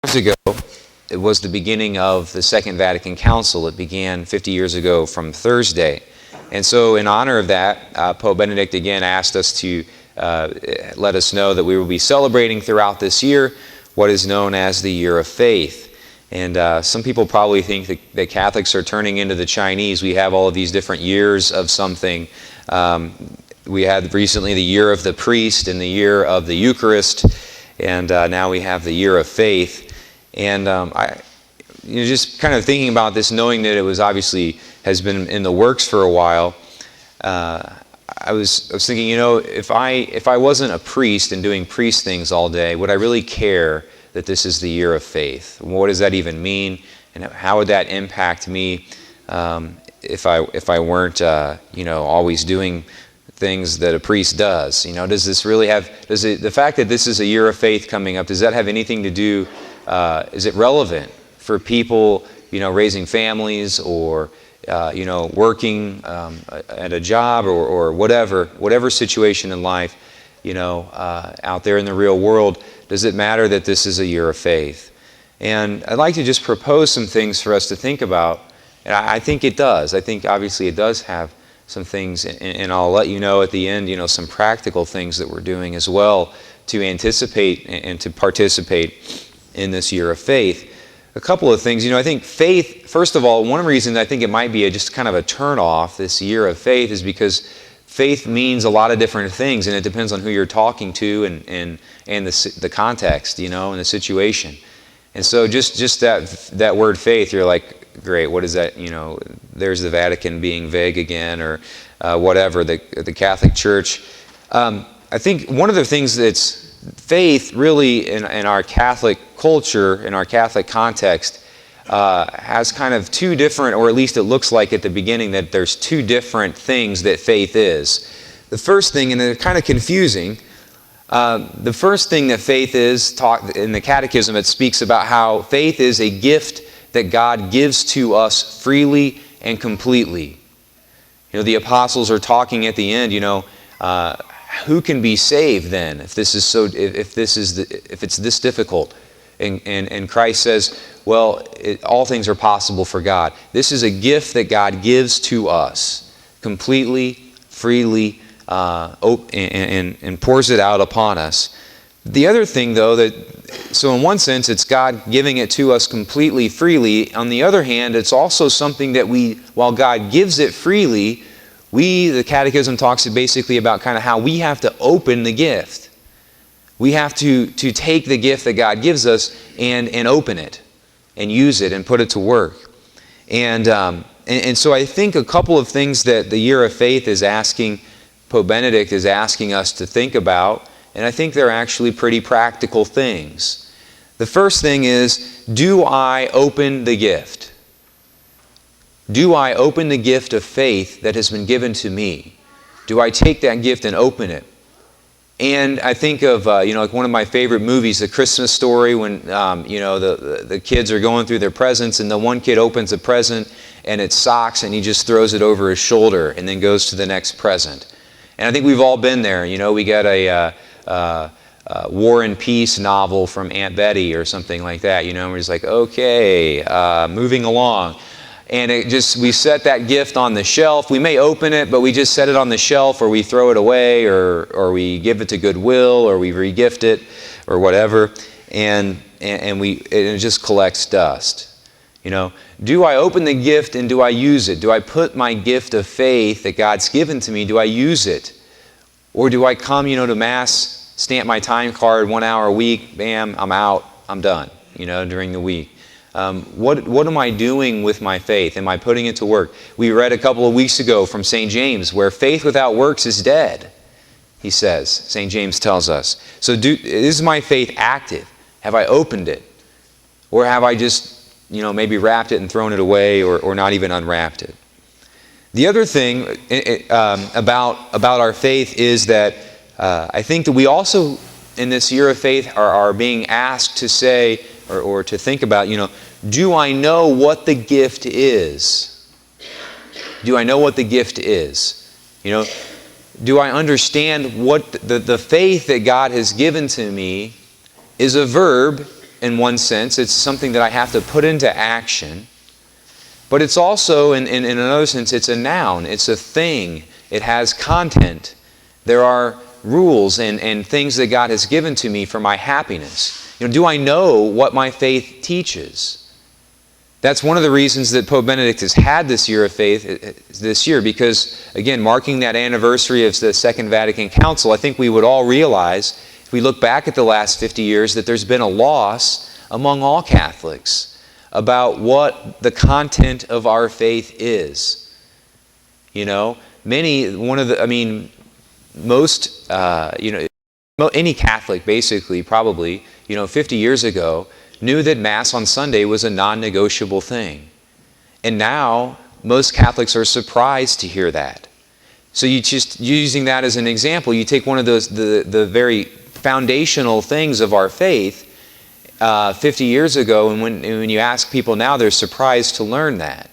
Years ago, it was the beginning of the Second Vatican Council. It began 50 years ago from Thursday. And so in honor of that, Pope Benedict again asked us to let us know that we will be celebrating throughout this year what is known as the Year of Faith. And some people probably think that Catholics are turning into the Chinese. We have all of these different years of something. We had recently the Year of the Priest and the Year of the Eucharist, and now we have the Year of Faith. And just kind of thinking about this, knowing that it was obviously has been in the works for a while, I was thinking, if I wasn't a priest and doing priest things all day, would I really care that this is the Year of Faith? What does that even mean, and how would that impact me if I weren't always doing things that a priest does? Does this really have? The fact that this is a Year of Faith coming up, does that have anything to do? Is it relevant for people, raising families or working at a job or whatever situation in life, out there in the real world? Does it matter that this is a Year of Faith? And I'd like to just propose some things for us to think about. And I think it does. I think obviously it does have some things, and I'll let you know at the end, some practical things that we're doing as well to anticipate and to participate in this Year of Faith. A couple of things. I think faith, first of all, one reason I think it might be just kind of a turn-off, this Year of Faith, is because faith means a lot of different things, and it depends on who you're talking to and the context, and the situation. And so just that word faith, you're like, great, what is that? There's the Vatican being vague again, or whatever, the Catholic Church. I think one of the things that's faith really in our Catholic culture, in our Catholic context, has kind of two different, or at least it looks like at the beginning that there's two different things that faith is. The first thing, and they're kind of confusing, the first thing that faith is, taught in the Catechism, it speaks about how faith is a gift that God gives to us freely and completely. The apostles are talking at the end, who can be saved then if it's this difficult? And Christ says, well, all things are possible for God. This is a gift that God gives to us completely, freely, and pours it out upon us. The other thing, though, so in one sense, it's God giving it to us completely, freely. On the other hand, it's also something that while God gives it freely, the Catechism talks basically about kind of how we have to open the gift. We have to take the gift that God gives us and open it and use it and put it to work. And so I think a couple of things that the Year of Faith is asking, Pope Benedict is asking us to think about, and I think they're actually pretty practical things. The first thing is, do I open the gift? Do I open the gift of faith that has been given to me? Do I take that gift and open it? And I think of, like one of my favorite movies, The Christmas Story, when, the kids are going through their presents, and the one kid opens a present, and it's socks, and he just throws it over his shoulder, and then goes to the next present. And I think we've all been there. We got a War and Peace novel from Aunt Betty or something like that, and we're just like, okay, moving along. And we set that gift on the shelf. We may open it, but we just set it on the shelf, or we throw it away, or we give it to Goodwill, or we re-gift it, or whatever, and it just collects dust. Do I open the gift and do I use it? Do I put my gift of faith that God's given to me, do I use it? Or do I come, to Mass, stamp my time card, 1 hour a week, bam, I'm out, I'm done, during the week? What am I doing with my faith? Am I putting it to work? We read a couple of weeks ago from St. James, where faith without works is dead, he says. St. James tells us. So is my faith active? Have I opened it? Or have I just, maybe wrapped it and thrown it away, or not even unwrapped it? The other thing about our faith is that I think that we also, in this Year of Faith, are being asked to say, or to think about, do I know what the gift is? Do I know what the gift is? Do I understand what the faith that God has given to me is a verb in one sense. It's something that I have to put into action. But it's also, in another sense, it's a noun. It's a thing. It has content. There are rules and things that God has given to me for my happiness. Do I know what my faith teaches? That's one of the reasons that Pope Benedict has had this year of faith this year, because, again, marking that anniversary of the Second Vatican Council, I think we would all realize, if we look back at the last 50 years, that there's been a loss among all Catholics about what the content of our faith is. Any Catholic basically probably, 50 years ago, knew that Mass on Sunday was a non-negotiable thing. And now, most Catholics are surprised to hear that. So you just, using that as an example, you take one of those, the very foundational things of our faith 50 years ago, and when you ask people now, they're surprised to learn that.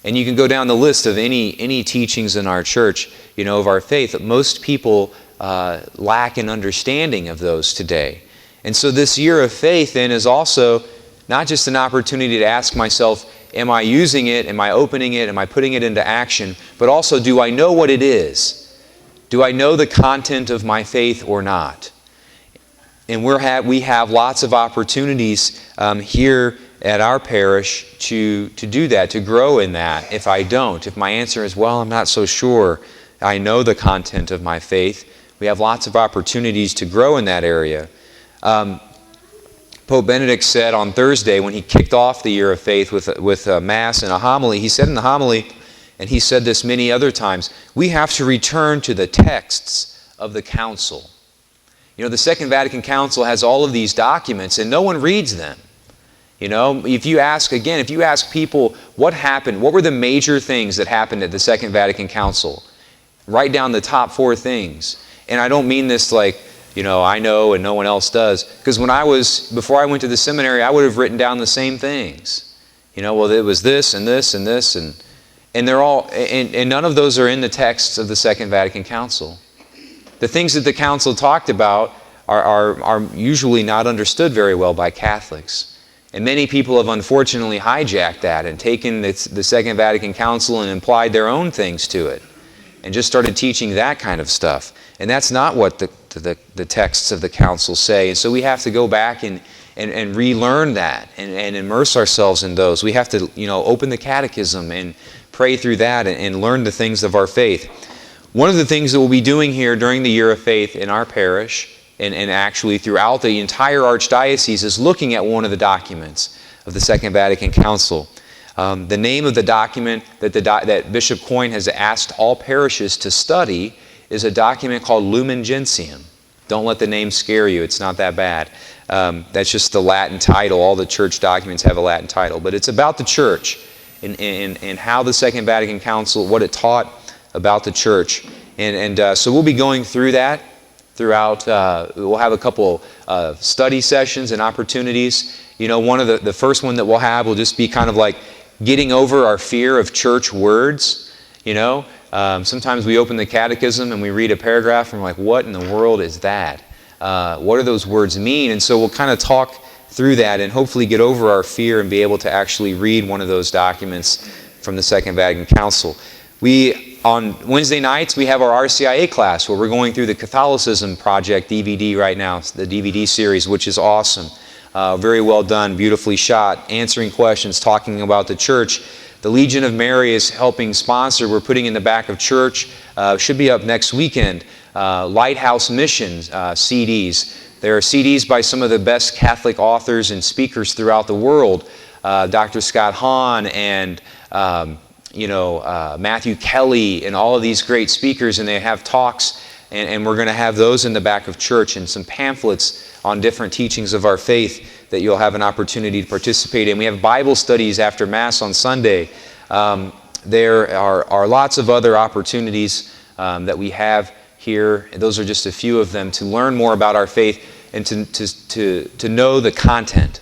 And you can go down the list of any teachings in our church, of our faith. Most people lack an understanding of those today. And so this year of faith then is also not just an opportunity to ask myself, am I using it? Am I opening it? Am I putting it into action? But also, do I know what it is? Do I know the content of my faith or not? And we have lots of opportunities here at our parish to do that, to grow in that. If I don't, if my answer is, well, I'm not so sure I know the content of my faith, we have lots of opportunities to grow in that area. Pope Benedict said on Thursday, when he kicked off the year of faith with a Mass and a homily, he said in the homily, and he said this many other times, we have to return to the texts of the Council. The Second Vatican Council has all of these documents, and no one reads them. If you ask people what happened, what were the major things that happened at the Second Vatican Council, write down the top 4 things. And I don't mean this like, I know and no one else does. Because before I went to the seminary, I would have written down the same things. Well, it was this and this and this, and they're all, and none of those are in the texts of the Second Vatican Council. The things that the Council talked about are usually not understood very well by Catholics. And many people have unfortunately hijacked that and taken the Second Vatican Council and applied their own things to it, and just started teaching that kind of stuff. And that's not what the texts of the Council say. And so we have to go back and relearn that and immerse ourselves in those. We have to, open the catechism and pray through that and learn the things of our faith. One of the things that we'll be doing here during the year of faith in our parish, and actually throughout the entire archdiocese, is looking at one of the documents of the Second Vatican Council. The name of the document that Bishop Coyne has asked all parishes to study is a document called Lumen Gentium. Don't let the name scare you. It's not that bad. That's just the Latin title. All the church documents have a Latin title. But it's about the church and how the Second Vatican Council, what it taught about the church. So we'll be going through that throughout. We'll have a couple of study sessions and opportunities. One of the first one that we'll have will just be kind of like getting over our fear of church words. Sometimes we open the catechism and we read a paragraph and we're like, what in the world is that? What do those words mean? And so we'll kind of talk through that and hopefully get over our fear and be able to actually read one of those documents from the Second Vatican Council. On Wednesday nights, we have our RCIA class where we're going through the Catholicism Project DVD right now, the DVD series, which is awesome. Very well done, beautifully shot, answering questions, talking about the church. The Legion of Mary is helping sponsor. We're putting in the back of church. Should be up next weekend. Lighthouse Missions CDs. There are CDs by some of the best Catholic authors and speakers throughout the world. Dr. Scott Hahn and Matthew Kelly and all of these great speakers, and they have talks, and we're going to have those in the back of church and some pamphlets on different teachings of our faith that you'll have an opportunity to participate in. We have Bible studies after Mass on Sunday. There are lots of other opportunities that we have here. Those are just a few of them to learn more about our faith and to know the content.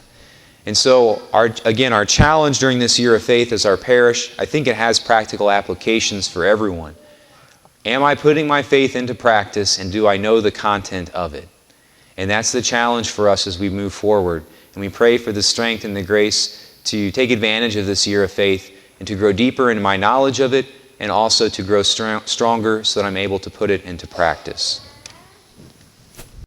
And so, our challenge during this year of faith as our parish, I think it has practical applications for everyone. Am I putting my faith into practice, and do I know the content of it? And that's the challenge for us as we move forward And we pray for the strength and the grace to take advantage of this year of faith and to grow deeper in my knowledge of it, and also to grow stronger so that I'm able to put it into practice.